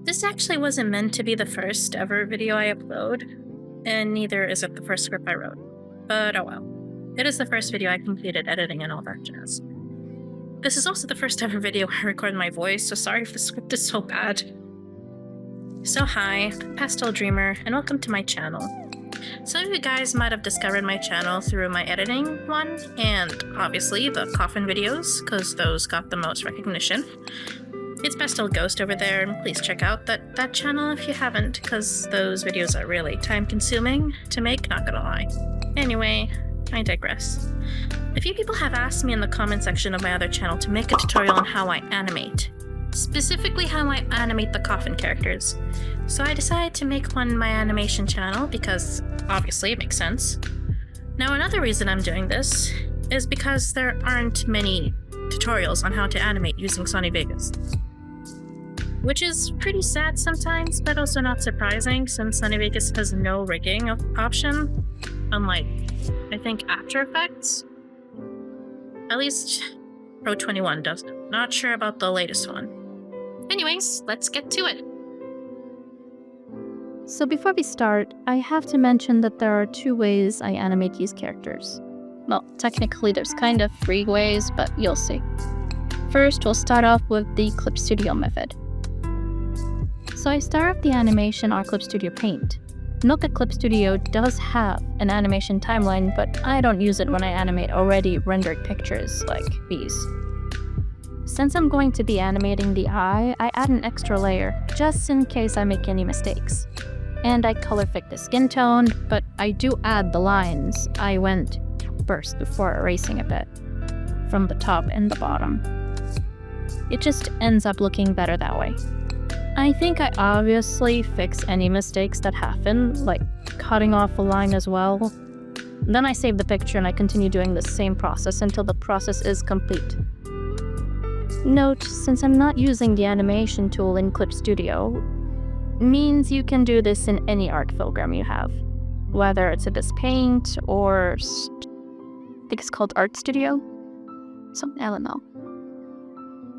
This actually wasn't meant to be the first ever video I upload, and neither is it the first script I wrote. But oh well. It is the first video I completed editing and all that jazz. This is also the first ever video I recorded my voice, so sorry if the script is so bad. So hi, Pastel Dreamer, and welcome to my channel. Some of you guys might have discovered my channel through my editing one, and obviously the coffin videos, because those got the most recognition. It's Pastel Ghost over there, and please check out that channel if you haven't, because those videos are really time-consuming to make, not gonna lie. Anyway, I digress. A few people have asked me in the comment section of my other channel to make a tutorial on how I animate. Specifically how I animate the coffin characters. So I decided to make one my animation channel because, obviously, it makes sense. Now another reason I'm doing this is because there aren't many tutorials on how to animate using Sony Vegas. Which is pretty sad sometimes, but also not surprising since Sony Vegas has no rigging option, unlike, I think, After Effects. At least Pro 21 doesn't. Not sure about the latest one. Anyways, let's get to it. So before we start, I have to mention that there are two ways I animate these characters. Well, technically there's kind of three ways, but you'll see. First, we'll start off with the Clip Studio method. So I start off the animation on Clip Studio Paint. Note that Clip Studio does have an animation timeline, but I don't use it when I animate already rendered pictures like these. Since I'm going to be animating the eye, I add an extra layer, just in case I make any mistakes. And I color pick the skin tone, but I do add the lines I went first before erasing a bit, from the top and the bottom. It just ends up looking better that way. I think I obviously fix any mistakes that happen, like cutting off a line as well. Then I save the picture and I continue doing the same process until the process is complete. Note, since I'm not using the animation tool in Clip Studio, means you can do this in any art program you have, whether it's Abyss Paint or I think it's called Art Studio? I don't know.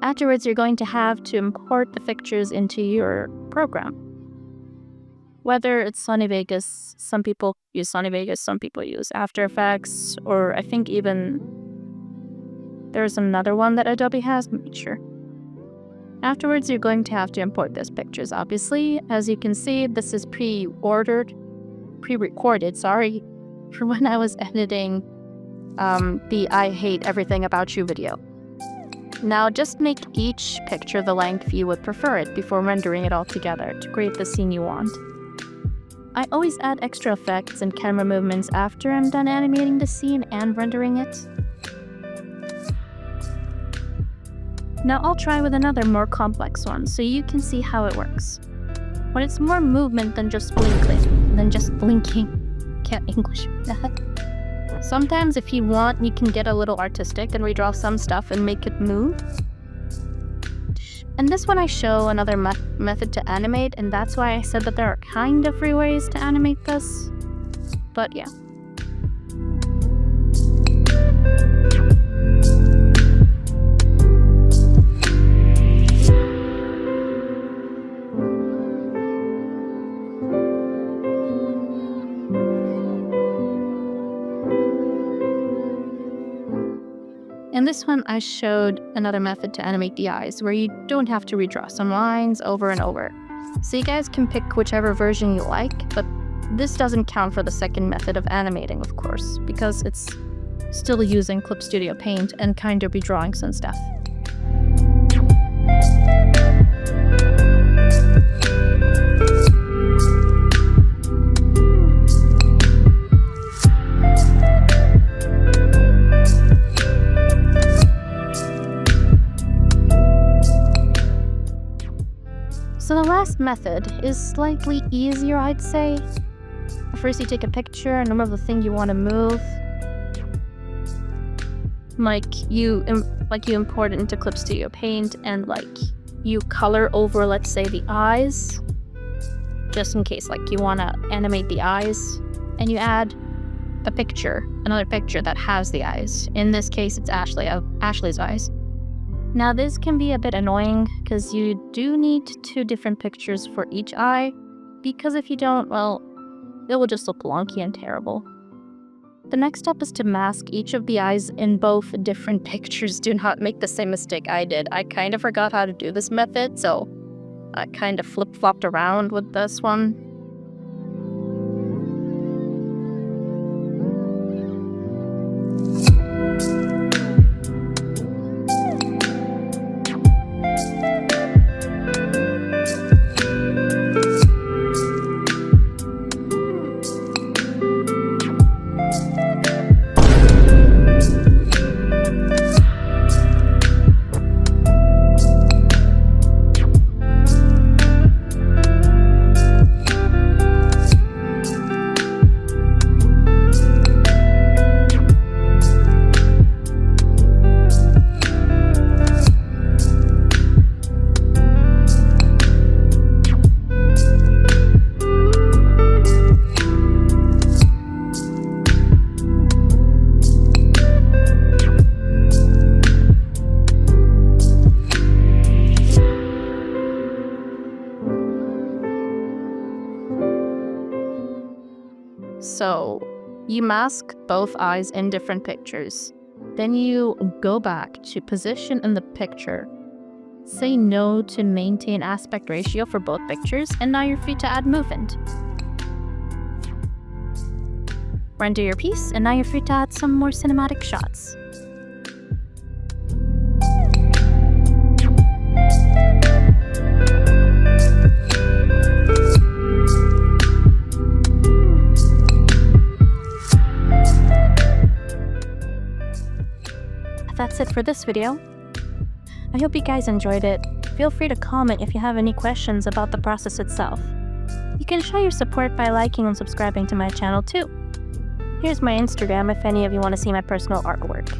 Afterwards, you're going to have to import the pictures into your program. Whether it's Sony Vegas, some people use Sony Vegas, some people use After Effects, or I think even there's another one that Adobe has, I'm not sure. Afterwards, you're going to have to import those pictures, obviously. As you can see, this is pre-recorded, for when I was editing the I Hate Everything About You video. Now just make each picture the length you would prefer it before rendering it all together to create the scene you want. I always add extra effects and camera movements after I'm done animating the scene and rendering it. Now I'll try with another more complex one so you can see how it works. When it's more movement than just blinking. Can't English that. Sometimes if you want, you can get a little artistic and redraw some stuff and make it move. And this one I show another method to animate, and that's why I said that there are kind of three ways to animate this. But yeah. In this one, I showed another method to animate the eyes, where you don't have to redraw some lines over and over. So you guys can pick whichever version you like, but this doesn't count for the second method of animating, of course, because it's still using Clip Studio Paint and kind of redrawings and stuff. So the last method is slightly easier, I'd say. First you take a picture and remember the thing you want to move. You import it into Clip Studio Paint and you color over, let's say, the eyes. Just in case you want to animate the eyes. And you add another picture that has the eyes. In this case, it's Ashley's eyes. Now this can be a bit annoying because you do need 2 different pictures for each eye, because if you don't, well, it will just look wonky and terrible. The next step is to mask each of the eyes in both different pictures. Do not make the same mistake I did. I kind of forgot how to do this method, so I kind of flip-flopped around with this one. So, you mask both eyes in different pictures. Then you go back to position in the picture. Say no to maintain aspect ratio for both pictures, and now you're free to add movement. Render your piece, and now you're free to add some more cinematic shots. That's it for this video. I hope you guys enjoyed it. Feel free to comment if you have any questions about the process itself. You can show your support by liking and subscribing to my channel too. Here's my Instagram if any of you want to see my personal artwork.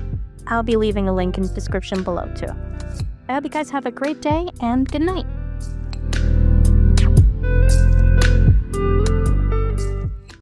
I'll be leaving a link in the description below too. I hope you guys have a great day and good night.